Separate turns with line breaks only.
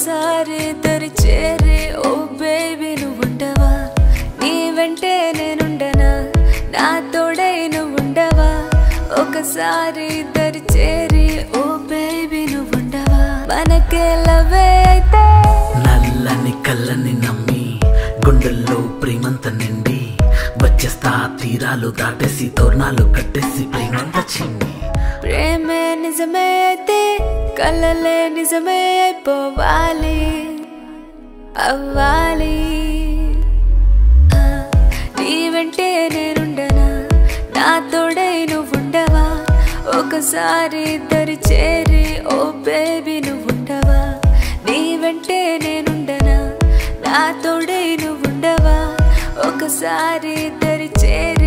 ఒకసారి దరి చేరి ఓ బేబీ నువ్వుండవా నీ వెంటే నేనుండనా నా తోడై నువ్వుండవా ఒకసారి దరి చేరి ఓ బేబీ నువ్వుండవా మనకే లవే అయితే
నల్లని కళ్ళని నమ్మి గుండెల్లో ప్రేమంత నిండి వచ్చేస్తా తీరాలు దాటేసి తోరణాలు కట్టేసి ప్రేమంత చిన్ని
ప్రేమే నిజమే అయితే కలలే నిజమే అయిపోవాలి అవ్వాలి నీ వెంటే నేనుండనా నా తోడై నువ్వుండవా ఒకసారి దరి చేరి ఓ బేబీ నువ్వుండవా నీ వెంటే నేనుండనా నా తోడై నువ్వుండవా ఒకసారి దరి చేరి